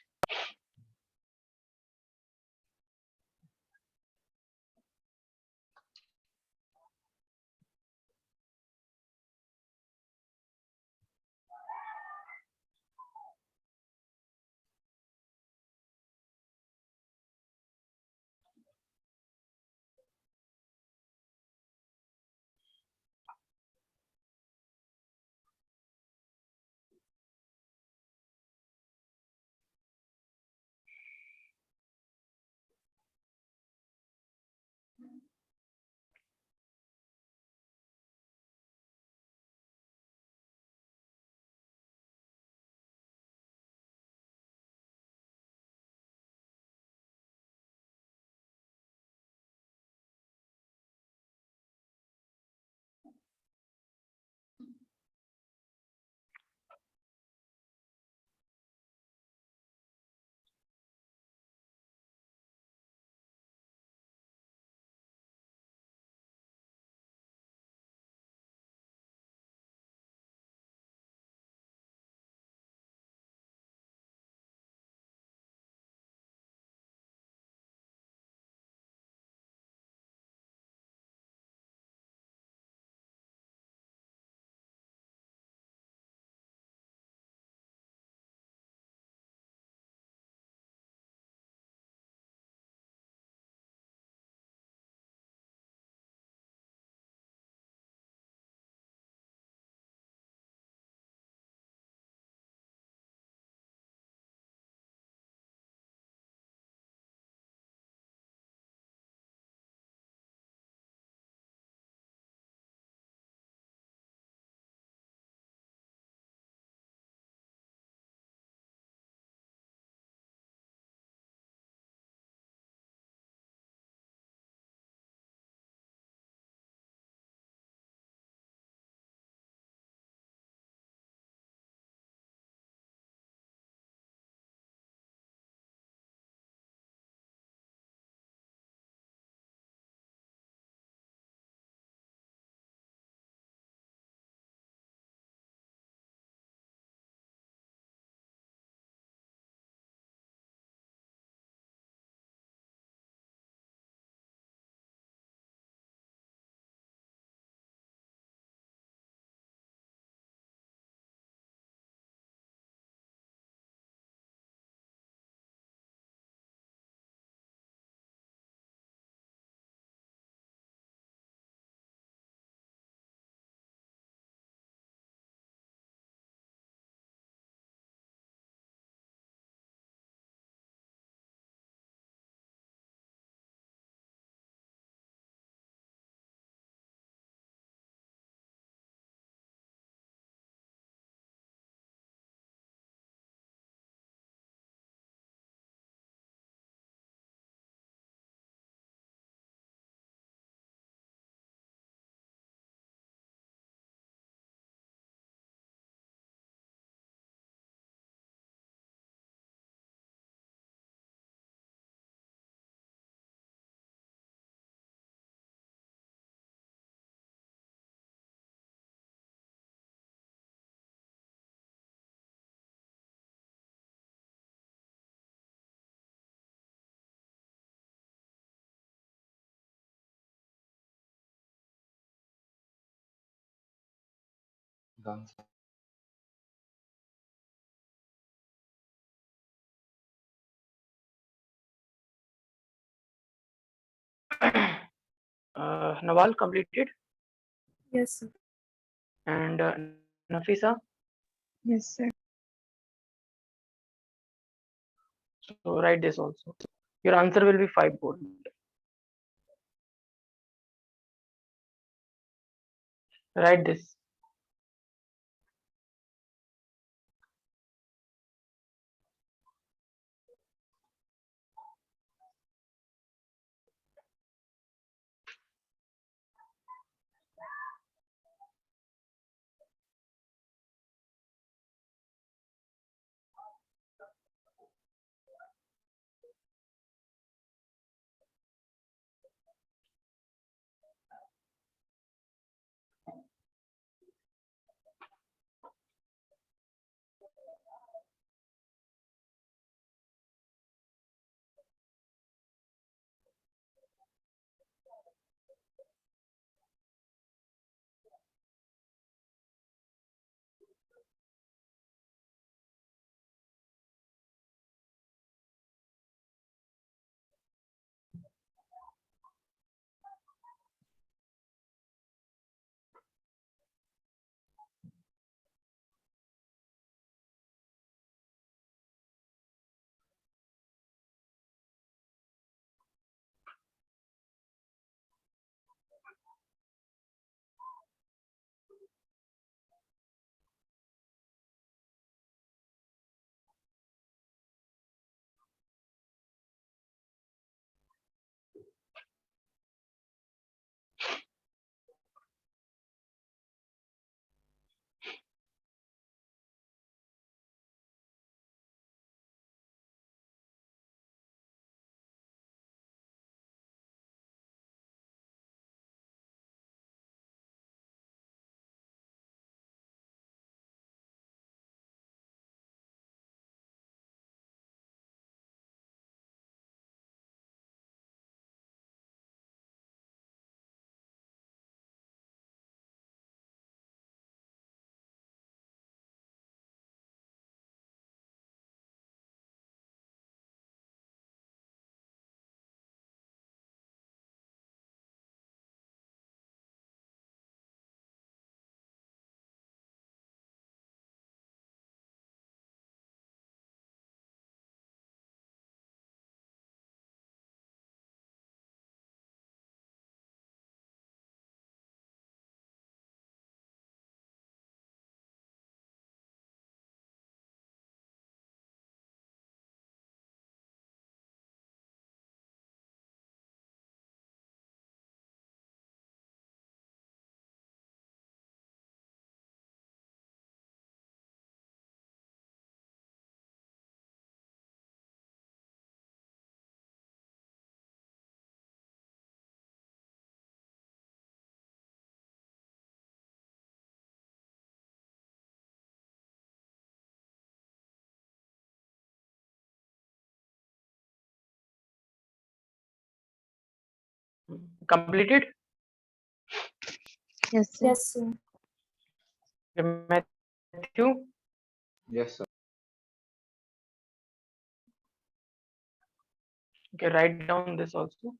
One second. Nawal completed, Yes, sir. and Nafisa. Yes, sir. So write this also. Your answer will be 5 bold. Write this. Completed. Yes, sir. Yes, sir. Matthew. Yes, sir. Okay, write down this also.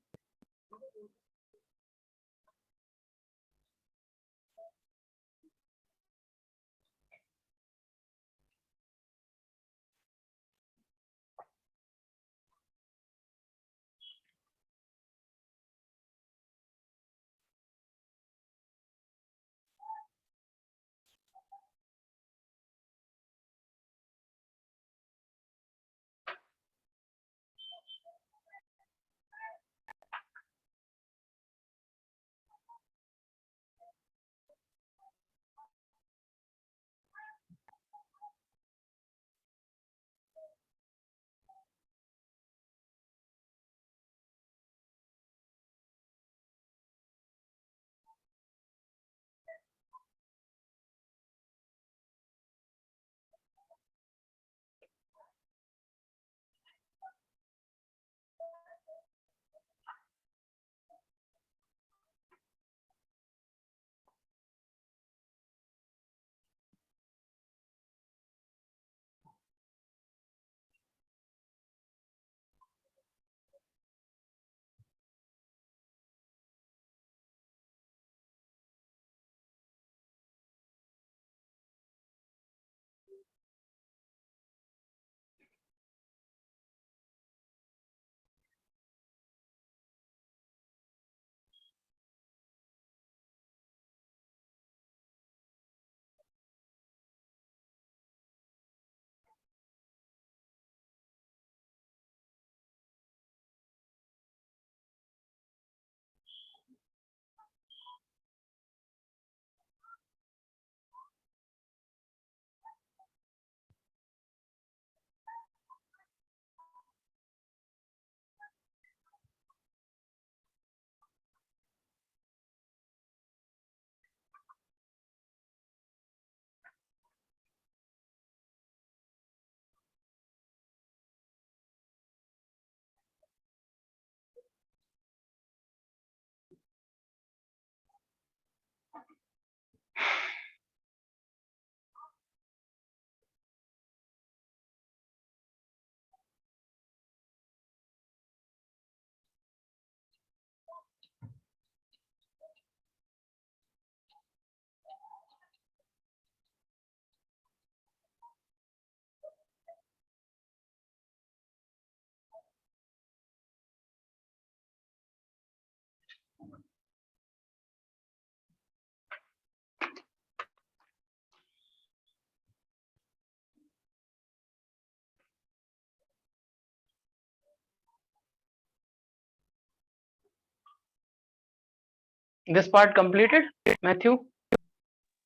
This part completed, Matthew?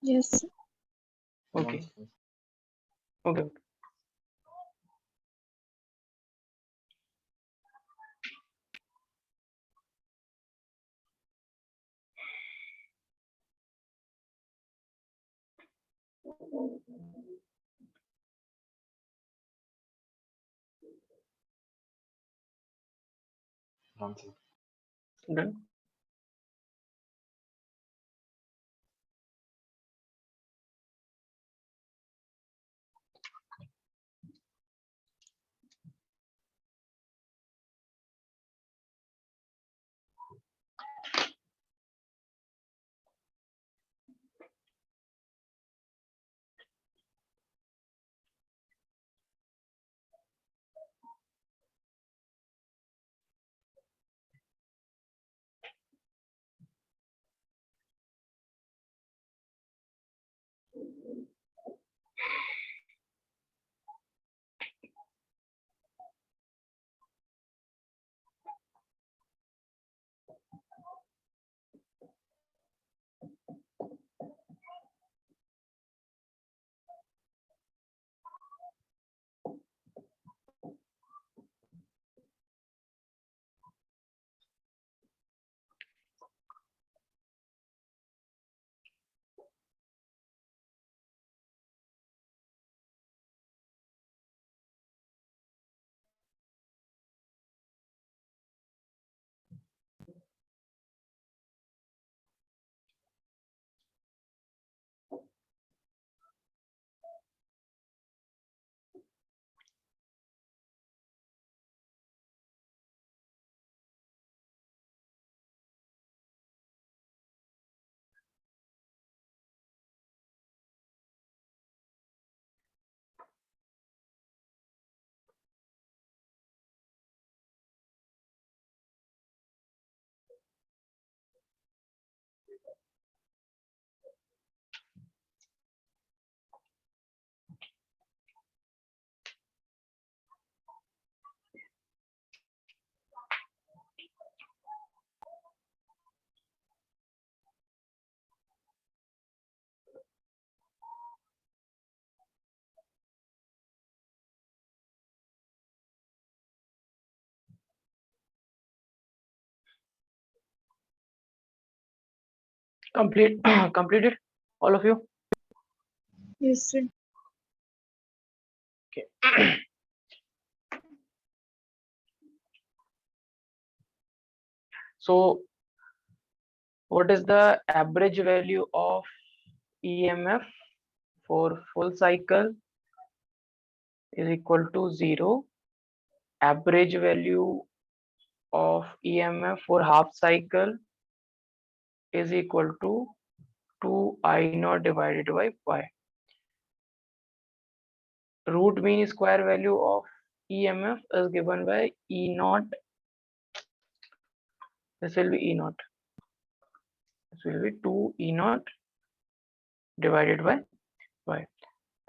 Yes, sir. Okay. Once, Okay. once. Done. Complete. Completed, all of you. Yes, sir. Okay. So, what is the average value of EMF for full cycle is equal to 0. Average value of EMF for half cycle is equal to 2 I naught divided by pi. Root mean square value of EMF is given by E naught. This will be E naught. This will be 2 E naught divided by pi.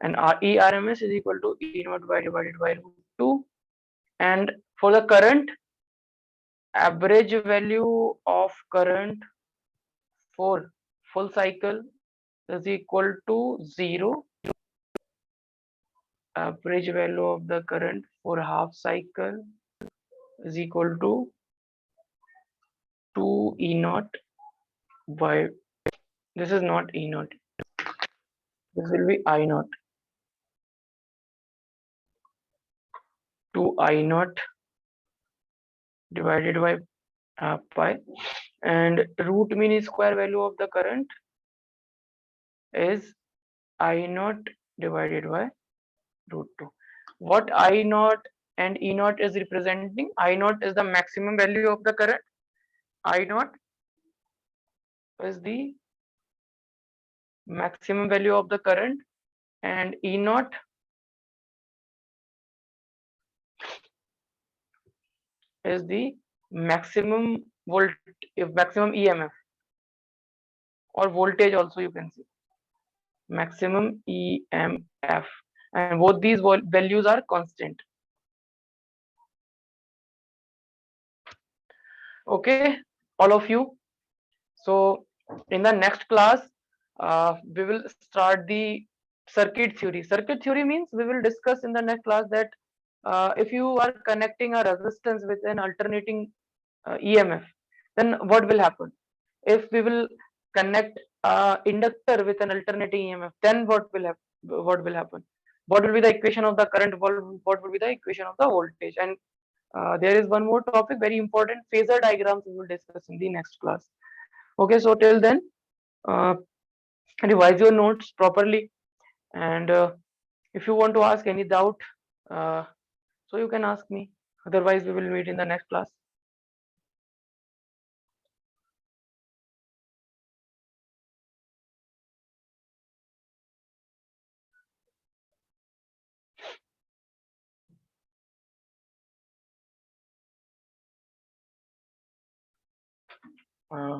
And ERMS is equal to E naught by divided by root 2. And for the current, average value of current for full cycle is equal to 0. Average value of the current for half cycle is equal to 2 E naught by, this is not E naught, this will be I naught, 2 I naught divided by pi, and root mean square value of the current is I naught divided by root 2. What I naught and E naught is representing? I naught is the maximum value of the current, I naught is the maximum value of the current, and E naught is the maximum maximum EMF or voltage also you can see, maximum EMF, and both these values are constant. Okay, all of you. So in the next class, we will start the circuit theory. Circuit theory means we will discuss in the next class that if you are connecting a resistance with an alternating EMF, then what will happen? If we will connect inductor with an alternating EMF, then what will happen? What will be the equation of the current? What will be the equation of the voltage? And there is one more topic, very important, phasor diagrams we will discuss in the next class. Okay, so till then, uh, revise your notes properly, and if you want to ask any doubt, uh, so you can ask me. Otherwise, we will meet in the next class.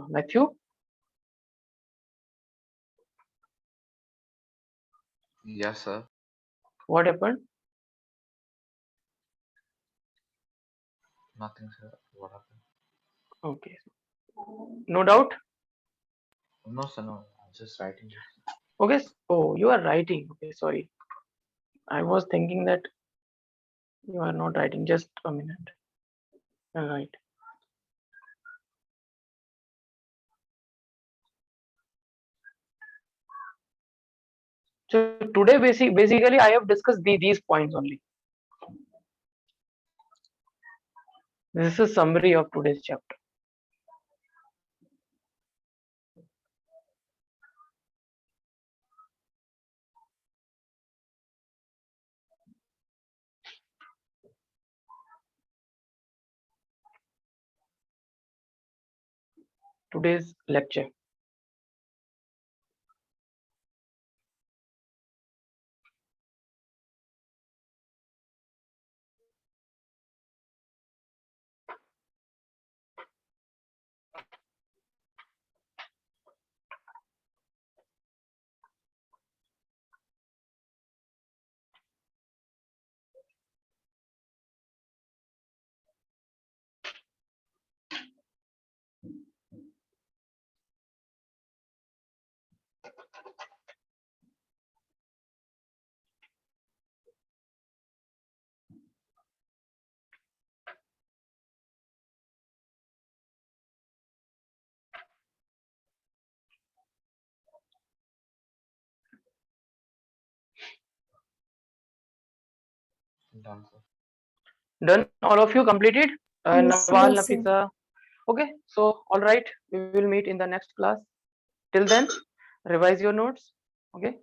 Matthew, Yes, sir. what happened? Nothing, sir. What happened? Okay, no doubt. No, sir, no. I'm just writing this. Okay, oh, you are writing. Okay, sorry. I was thinking that you are not writing. Just a minute. All right. So today, basically, I have discussed these points only. This is summary of today's chapter. Today's lecture. Done, sir. Done. All of you completed. Yes, sir. Nawal, Yes, sir. Nafisa. Okay. So all right. We will meet in the next class. Till then, revise your notes. Okay.